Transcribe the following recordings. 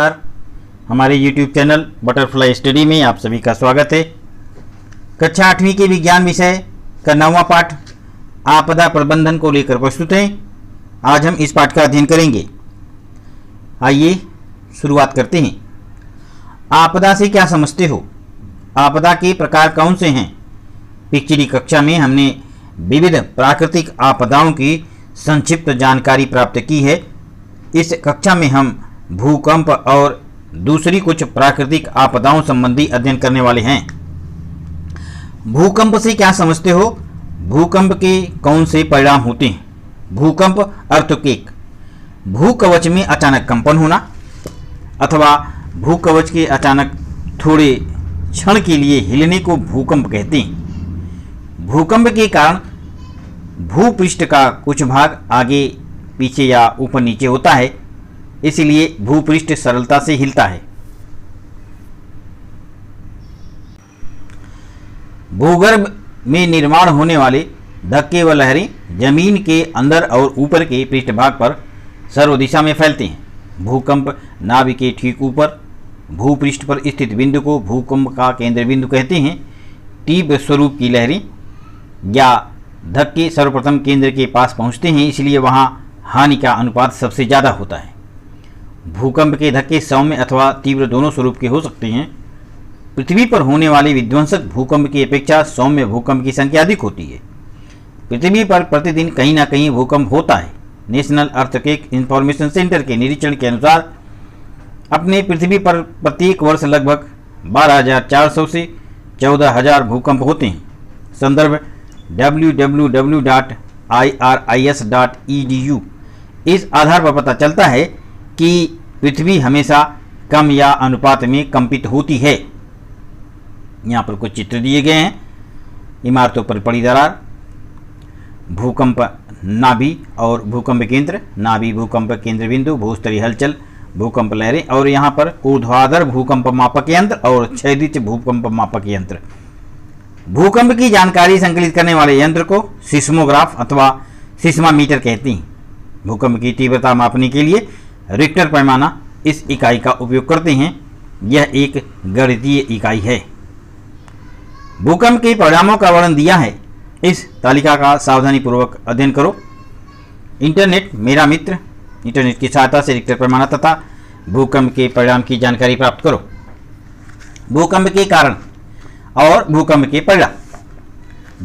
हमारे YouTube channel butterfly study में आप सभी का स्वागत है। कक्षा 8वीं के विज्ञान विषय का 9वां पाठ आपदा प्रबंधन को लेकर प्रस्तुत है। आज हम इस पाठ का अध्ययन करेंगे। आइए शुरुआत करते हैं। आपदा से क्या समझते हो? आपदा के प्रकार कौन से हैं? पिछली कक्षा में हमने विविध प्राकृतिक आपदाओं की संक्षिप्त जानकारी प्राप्त की है। इस कक्षा में हम भूकंप और दूसरी कुछ प्राकृतिक आपदाओं संबंधी अध्ययन करने वाले हैं। भूकंप से क्या समझते हो? भूकंप के कौन से परिणाम होते हैं? भूकंप अर्थक्वेक, भूकवच में अचानक कंपन होना अथवा भूकवच के अचानक थोड़े क्षण के लिए हिलने को भूकंप कहते हैं। भूकंप के कारण भूपृष्ठ का कुछ भाग आगे पीछे या ऊपर नीचे होता है, इसलिए भूपृष्ठ सरलता से हिलता है। भूगर्भ में निर्माण होने वाले धक्के व लहरें जमीन के अंदर और ऊपर के पृष्ठभाग पर सर्व दिशा में फैलते हैं। भूकंप नाभि के ठीक ऊपर भूपृष्ठ पर स्थित बिंदु को भूकंप का केंद्र बिंदु कहते हैं। तीव्र स्वरूप की लहरें या धक्के सर्वप्रथम केंद्र के पास पहुंचते हैं, इसलिए वहां हानि का अनुपात सबसे ज़्यादा होता है। भूकंप के धक्के सौम्य अथवा तीव्र दोनों स्वरूप के हो सकते हैं। पृथ्वी पर होने वाले विध्वंसक भूकंप की अपेक्षा सौम्य भूकंप की संख्या अधिक होती है। पृथ्वी पर प्रतिदिन कहीं ना कहीं भूकंप होता है। नेशनल अर्थक्वेक इंफॉर्मेशन सेंटर के निरीक्षण के अनुसार अपने पृथ्वी पर प्रत्येक वर्ष लगभग 12,400 से 14,000 भूकंप होते हैं। संदर्भ www.iris.edu। इस आधार पर पता चलता है कि पृथ्वी हमेशा कम या अनुपात में कंपित होती है। यहाँ पर कुछ चित्र दिए गए हैं। इमारतों पर पड़ी दरार, भूकंप नाभि और भूकंप केंद्र, नाभि भूकंप केंद्र बिंदु, भूस्तरीय हलचल, भूकंप लहरें और यहाँ पर ऊर्ध्वाधर भूकंप मापक यंत्र और क्षैतिज भूकंप मापक यंत्र। भूकंप की जानकारी संकलित करने वाले यंत्र को सिस्मोग्राफ अथवा सिस्मामीटर कहते हैं। भूकंप की तीव्रता मापने के लिए रिक्टर पैमाना इस इकाई का उपयोग करते हैं। यह एक गणितीय इकाई है। भूकंप के परिणामों का वर्णन दिया है। इस तालिका का सावधानीपूर्वक अध्ययन करो। इंटरनेट मेरा मित्र, इंटरनेट की सहायता से रिक्टर पैमाना तथा भूकंप के परिणाम की जानकारी प्राप्त करो। भूकंप के कारण और भूकंप के परिणाम।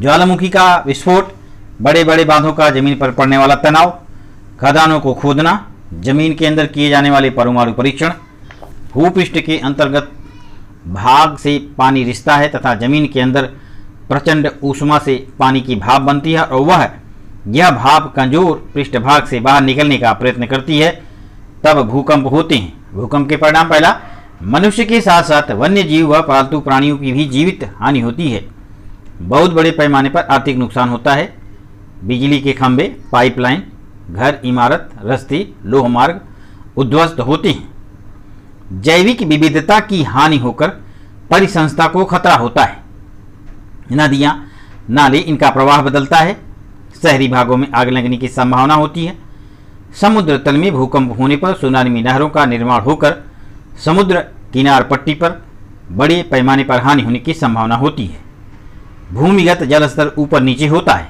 ज्वालामुखी का विस्फोट, बड़े बड़े बांधों का जमीन पर पड़ने वाला तनाव, खदानों को खोदना, जमीन के अंदर किए जाने वाले परमाणु परीक्षण, भूपृष्ठ के अंतर्गत भाग से पानी रिसता है तथा जमीन के अंदर प्रचंड ऊष्मा से पानी की भाप बनती है और यह भाप कमजोर पृष्ठभाग से बाहर निकलने का प्रयत्न करती है, तब भूकंप होते हैं। भूकंप के परिणाम। पहला, मनुष्य के साथ साथ वन्य जीव व पालतू प्राणियों की भी जीवित हानि होती है। बहुत बड़े पैमाने पर आर्थिक नुकसान होता है। बिजली के खंभे, पाइपलाइन, घर, इमारत, रास्ते, लोह मार्ग उद्ध्वस्त होते हैं। जैविक विविधता की हानि होकर परिसंस्था को खतरा होता है। नदियां, नाले, इनका प्रवाह बदलता है। शहरी भागों में आग लगने की संभावना होती है। समुद्र तल में भूकंप होने पर सुनामी लहरों का निर्माण होकर समुद्र किनार पट्टी पर बड़े पैमाने पर हानि होने की संभावना होती है। भूमिगत जल स्तर ऊपर नीचे होता है।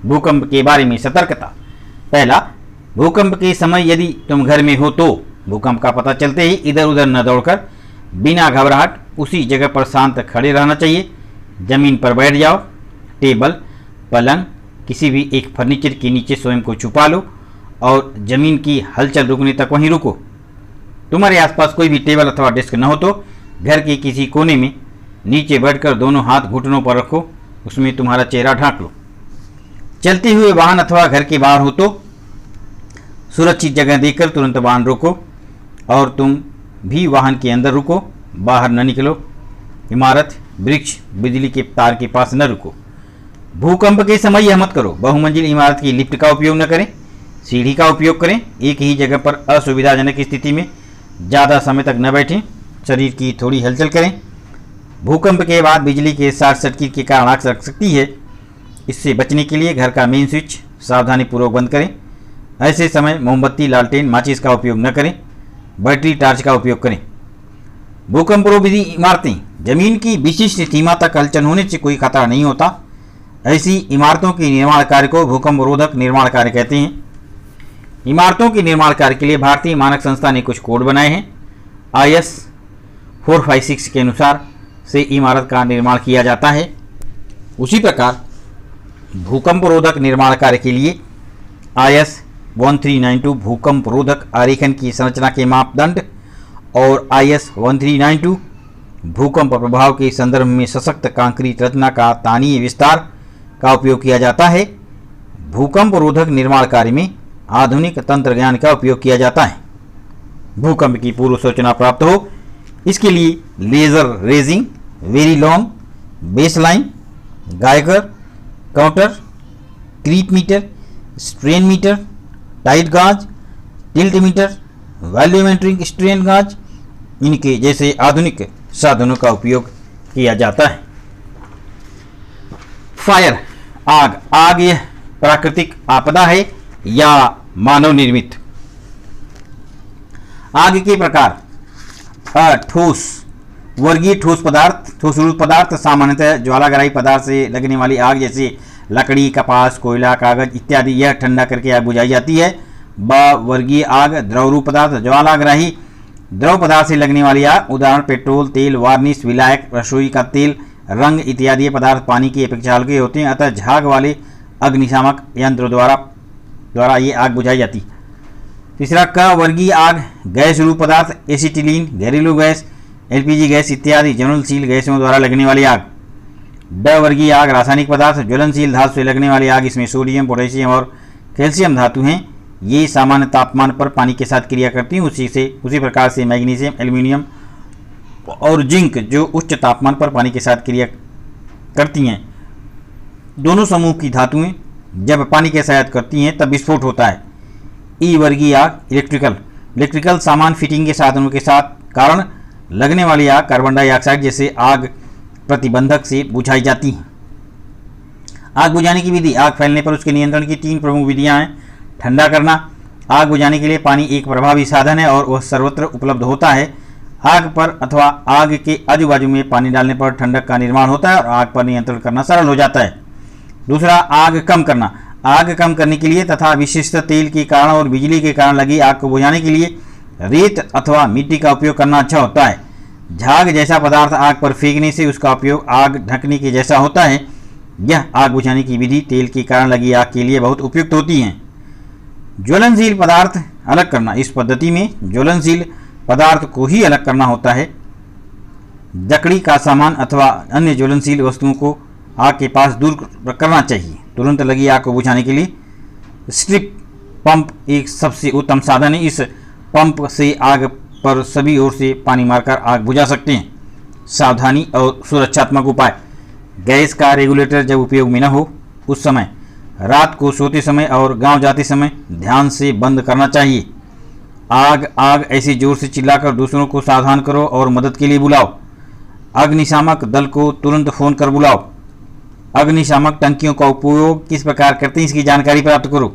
भूकंप के बारे में सतर्कता। पहला, भूकंप के समय यदि तुम घर में हो तो भूकंप का पता चलते ही इधर उधर न दौड़कर बिना घबराहट उसी जगह पर शांत खड़े रहना चाहिए। जमीन पर बैठ जाओ। टेबल, पलंग, किसी भी एक फर्नीचर के नीचे स्वयं को छुपा लो और जमीन की हलचल रुकने तक वहीं रुको। तुम्हारे आसपास कोई भी टेबल अथवा डेस्क न हो तो घर के किसी कोने में नीचे बैठकर दोनों हाथ घुटनों पर रखो, उसमें तुम्हारा चेहरा ढांक लो। चलते हुए वाहन अथवा घर के बाहर हो तो सुरक्षित जगह देखकर तुरंत वाहन रोको और तुम भी वाहन के अंदर रुको, बाहर न निकलो। इमारत, वृक्ष, बिजली के तार के पास न रुको। भूकंप के समय यह मत करो। बहुमंजिल इमारत की लिफ्ट का उपयोग न करें, सीढ़ी का उपयोग करें। एक ही जगह पर असुविधाजनक स्थिति में ज़्यादा समय तक न बैठें। शरीर की थोड़ी हलचल करें। भूकंप के बाद बिजली के शॉर्ट सर्किट के कारण आग लग सकती है। इससे बचने के लिए घर का मेन स्विच सावधानीपूर्वक बंद करें। ऐसे समय मोमबत्ती, लालटेन, माचिस का उपयोग न करें। बैटरी टार्च का उपयोग करें। भूकंप रोधी इमारतें, जमीन की विशिष्ट सीमा तक हलचल होने से कोई खतरा नहीं होता। ऐसी इमारतों के निर्माण कार्य को भूकंप रोधक निर्माण कार्य कहते हैं। इमारतों के निर्माण कार्य के लिए भारतीय मानक संस्था ने कुछ कोड बनाए हैं। IS 456 के अनुसार से इमारत का निर्माण किया जाता है। उसी प्रकार भूकंप रोधक निर्माण कार्य के लिए IS 1392 भूकंप रोधक आरेखन की संरचना के मापदंड और IS 1392 भूकंप प्रभाव के संदर्भ में सशक्त कंक्रीट रचना का तानीय विस्तार का उपयोग किया जाता है। भूकंप रोधक निर्माण कार्य में आधुनिक तंत्र ज्ञान का उपयोग किया जाता है। भूकंप की पूर्व सूचना प्राप्त हो इसके लिए laser ranging, very long, baseline, Geiger, counter, creep meter, strain meter, tide gauge, tilt meter, volumetric strain gauge, इनके जैसे आधुनिक साधनों का उपयोग किया जाता है। फायर, आग। आग यह प्राकृतिक आपदा है या मानव निर्मित? आग के प्रकार। ठोस वर्गीय ठोस पदार्थ, ठोस रूप पदार्थ सामान्यतः ज्वालाग्राही पदार्थ से लगने वाली आग जैसे लकड़ी, कपास, कोयला, कागज इत्यादि, यह ठंडा करके आग बुझाई जाती है। वर्गीय आग, द्रव रूप पदार्थ, ज्वालाग्राही द्रव पदार्थ से लगने वाली आग, उदाहरण पेट्रोल, तेल, वार्निश, विलायक, रसोई का तेल, रंग इत्यादि। ये पदार्थ पानी की अपेक्षा हल्के होते हैं, अतः झाग वाले अग्निशामक यंत्र द्वारा ये आग बुझाई जाती है। तीसरा, क वर्गीय आग, गैस रूप पदार्थ, एसिटिलीन, घरेलू गैस, LPG गैस इत्यादि ज्वलनशील गैसों द्वारा लगने वाली आग। ड वर्गीय आग, रासायनिक पदार्थ, ज्वलनशील धातु से लगने वाली आग, इसमें सोडियम, पोटेशियम और कैल्शियम धातु हैं। ये सामान्य तापमान पर पानी के साथ क्रिया करती हैं। उसी प्रकार से मैग्नीशियम, एल्यूमिनियम और जिंक जो उच्च तापमान पर पानी के साथ क्रिया करती हैं। दोनों समूह की धातुएं जब पानी के साथ करती हैं तब विस्फोट होता है। ई वर्गीय आग, इलेक्ट्रिकल सामान फिटिंग के साधनों के साथ कारण लगने वाली आग कार्बन डाइऑक्साइड जैसे आग प्रतिबंधक से बुझाई जाती है। आग बुझाने की विधि। आग फैलने पर उसके नियंत्रण की 3 प्रमुख विधियां हैं। ठंडा करना। आग बुझाने के लिए पानी एक प्रभावी साधन है और वह सर्वत्र उपलब्ध होता है। आग पर अथवा आग के आजू बाजू में पानी डालने पर ठंडक का निर्माण होता है और आग पर नियंत्रण करना सरल हो जाता है। दूसरा, आग कम करना। आग कम करने के लिए तथा विशिष्ट तेल के कारण और बिजली के कारण लगी आग को बुझाने के लिए रेत अथवा मिट्टी का उपयोग करना अच्छा होता है। झाग जैसा पदार्थ आग पर फेंकने से उसका उपयोग आग ढकने के जैसा होता है। यह आग बुझाने की विधि तेल के कारण लगी आग के लिए बहुत उपयुक्त होती है। ज्वलनशील पदार्थ अलग करना। इस पद्धति में ज्वलनशील पदार्थ को ही अलग करना होता है। लकड़ी का सामान अथवा अन्य ज्वलनशील वस्तुओं को आग के पास दूर करना चाहिए। तुरंत लगी आग को बुझाने के लिए स्ट्रिप पंप एक सबसे उत्तम साधन है। इस पंप से आग पर सभी ओर से पानी मारकर आग बुझा सकते हैं। सावधानी और सुरक्षात्मक उपाय। गैस का रेगुलेटर जब उपयोग में न हो उस समय रात को सोते समय और गांव जाते समय ध्यान से बंद करना चाहिए। आग ऐसे जोर से चिल्लाकर दूसरों को सावधान करो और मदद के लिए बुलाओ। अग्निशामक दल को तुरंत फोन कर बुलाओ। अग्निशामक टंकियों का उपयोग किस प्रकार करते हैं इसकी जानकारी प्राप्त करो।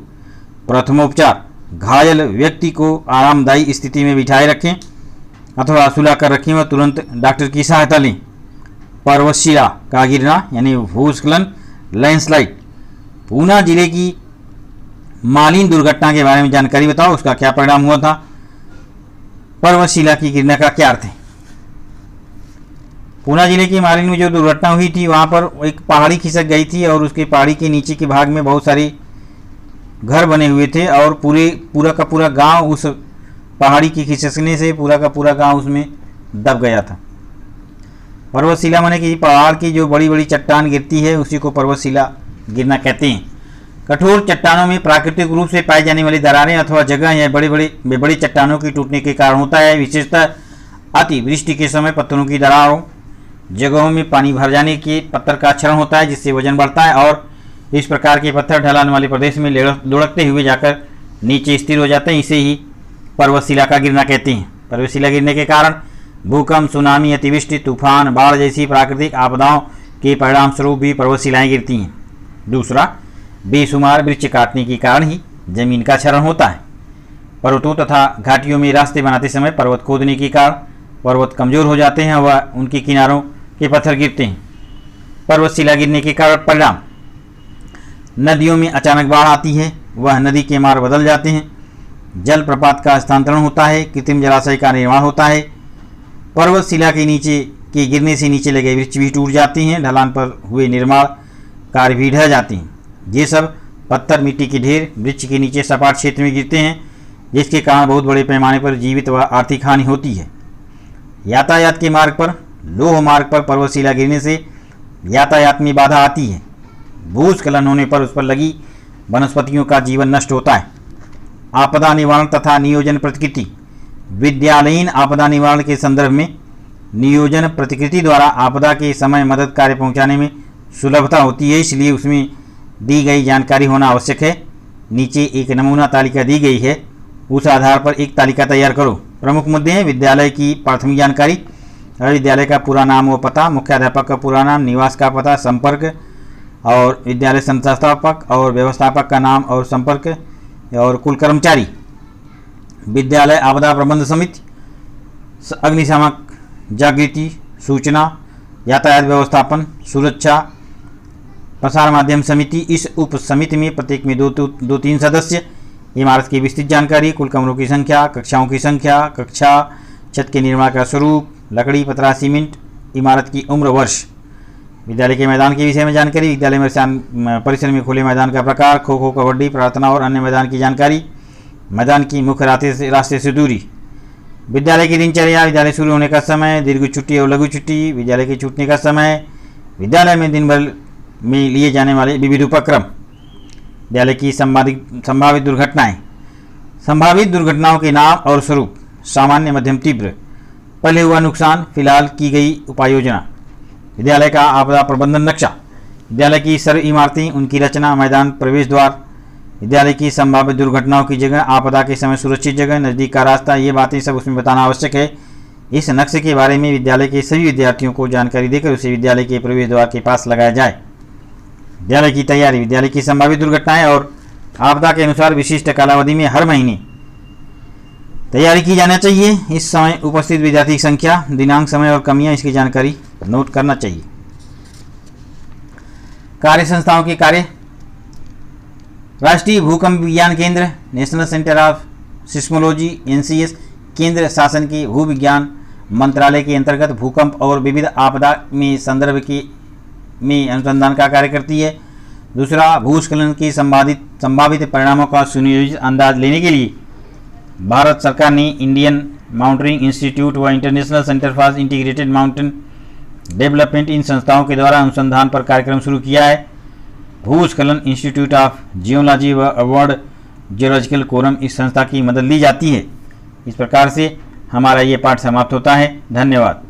प्रथमोपचार। घायल व्यक्ति को आरामदायी स्थिति में बिठाए रखें अथवा सुला कर रखें व तुरंत डॉक्टर की सहायता लें। पर्वतशिला का गिरना यानी भूस्खलन, लैंडस्लाइड। पूना जिले की मालिन दुर्घटना के बारे में जानकारी बताओ, उसका क्या परिणाम हुआ था। पर्वतशिला की गिरने का क्या अर्थ है। पूना जिले की मालिन में जो दुर्घटना हुई थी वहाँ पर एक पहाड़ी खिसक गई थी और उसके पहाड़ी के नीचे के भाग में बहुत सारे घर बने हुए थे और पूरा का पूरा गांव उस पहाड़ी की खिसकने से पूरा का पूरा गांव उसमें दब गया था। पर्वतशिला माने कि पहाड़ की जो बड़ी बड़ी चट्टान गिरती है उसी को पर्वतशिला गिरना कहते हैं। कठोर चट्टानों में प्राकृतिक रूप से पाई जाने वाली दरारें अथवा जगह या बड़ी चट्टानों की टूटने के कारण होता है। विशेषतः अतिवृष्टि के समय पत्थरों की दरारों जगहों में पानी भर जाने के पत्थर का क्षरण होता है जिससे वजन बढ़ता है और इस प्रकार के पत्थर ढलान वाले प्रदेश में लुढ़कते हुए जाकर नीचे स्थिर हो जाते हैं। इसे ही पर्वतशिला का गिरना कहते हैं। पर्वतशिला गिरने के कारण भूकंप, सुनामी, अतिवृष्टि, तूफान, बाढ़ जैसी प्राकृतिक आपदाओं के परिणाम स्वरूप भी पर्वतशिलाएं गिरती हैं। दूसरा, बेशुमार वृक्ष काटने के कारण ही जमीन का क्षरण होता है। पर्वतों तथा घाटियों में रास्ते बनाते समय पर्वत खोदने के कारण पर्वत कमजोर हो जाते हैं व उनके किनारों के पत्थर गिरते हैं। पर्वत शिला गिरने के कारण परिणाम: नदियों में अचानक बाढ़ आती है, वह नदी के मार्ग बदल जाते हैं, जल प्रपात का स्थानांतरण होता है, कृत्रिम जलाशय का निर्माण होता है, पर्वत शिला के नीचे के गिरने से नीचे लगे वृक्ष भी टूट जाते हैं, ढलान पर हुए निर्माण कार्य भी ढह जाते हैं। ये सब पत्थर, मिट्टी के ढेर वृक्ष के नीचे सपाट क्षेत्र में गिरते हैं, जिसके कारण बहुत बड़े पैमाने पर जीवित व आर्थिक हानि होती है। यातायात के मार्ग पर, लोह मार्ग पर पर्वतशिला गिरने से यातायात में बाधा आती है। भूस्खलन होने पर उस पर लगी वनस्पतियों का जीवन नष्ट होता है। आपदा निवारण तथा नियोजन प्रतिकृति: विद्यालयीन आपदा निवारण के संदर्भ में नियोजन प्रतिकृति द्वारा आपदा के समय मदद कार्य पहुंचाने में सुलभता होती है, इसलिए उसमें दी गई जानकारी होना आवश्यक है। नीचे एक नमूना तालिका दी गई है, उस आधार पर एक तालिका तैयार करो। प्रमुख मुद्दे हैं: विद्यालय की प्राथमिक जानकारी, विद्यालय का पूरा नाम व पता, मुख्याध्यापक का पूरा नाम, निवास का पता, संपर्क और विद्यालय संस्थापक और व्यवस्थापक का नाम और संपर्क और कुल कर्मचारी, विद्यालय आपदा प्रबंध समिति, अग्निशामक जागृति, सूचना, यातायात व्यवस्थापन, सुरक्षा, प्रसार माध्यम समिति। इस उप समिति में प्रत्येक में दो तीन सदस्य। इमारत की विस्तृत जानकारी, कुल कमरों की संख्या, कक्षाओं की संख्या, कक्षा, छत के निर्माण का स्वरूप, लकड़ी, पतरा, सीमेंट, इमारत की उम्र, वर्ष। विद्यालय के मैदान के विषय में जानकारी, विद्यालय में परिसर में खुले मैदान का प्रकार, खो खो, कबड्डी, प्रार्थना और अन्य मैदान की जानकारी, मैदान की मुख्य रास्ते से दूरी, विद्यालय की दिनचर्या, विद्यालय शुरू होने का समय, दीर्घ छुट्टी और लघु छुट्टी, विद्यालय के छूटने का समय, विद्यालय में दिन भर में लिए जाने वाले विविध उपक्रम, विद्यालय की संभावित दुर्घटनाएं, संभावित दुर्घटनाओं के नाम और स्वरूप, सामान्य, मध्यम, तीव्र, पहले हुआ नुकसान, फिलहाल की गई उपाय योजना, विद्यालय का आपदा प्रबंधन नक्शा, विद्यालय की सर्व इमारतें, उनकी रचना, मैदान, प्रवेश द्वार, विद्यालय की संभावित दुर्घटनाओं की जगह, आपदा के समय सुरक्षित जगह, नज़दीक का रास्ता, ये बातें सब उसमें बताना आवश्यक है। इस नक्शे के बारे में विद्यालय के सभी विद्यार्थियों को जानकारी देकर उसे विद्यालय के प्रवेश द्वार के पास लगाया जाए। विद्यालय की तैयारी, विद्यालय की संभावित दुर्घटनाएं और आपदा के अनुसार विशिष्ट कालावधि में हर महीने तैयारी की जाना चाहिए। इस समय उपस्थित विद्यार्थी की संख्या, दिनांक, समय और कमियां, इसकी जानकारी नोट करना चाहिए। कार्य संस्थाओं के कार्य: राष्ट्रीय भूकंप विज्ञान केंद्र, national centre of seismology, NCS, केंद्र शासन के भूविज्ञान मंत्रालय के अंतर्गत भूकंप और विविध आपदा में संदर्भ के में अनुसंधान का कार्य करती है। दूसरा, भूस्खलन के संभावित परिणामों का सुनियोजित अंदाज लेने के लिए भारत सरकार ने इंडियन माउंटेनिंग इंस्टीट्यूट व international centre for integrated mountain development, इन संस्थाओं के द्वारा अनुसंधान पर कार्यक्रम शुरू किया है। भूस्खलन इंस्टीट्यूट ऑफ जियोलॉजी व वर्ल्ड जियोलॉजिकल फोरम, इस संस्था की मदद ली जाती है। इस प्रकार से हमारा ये पाठ समाप्त होता है। धन्यवाद।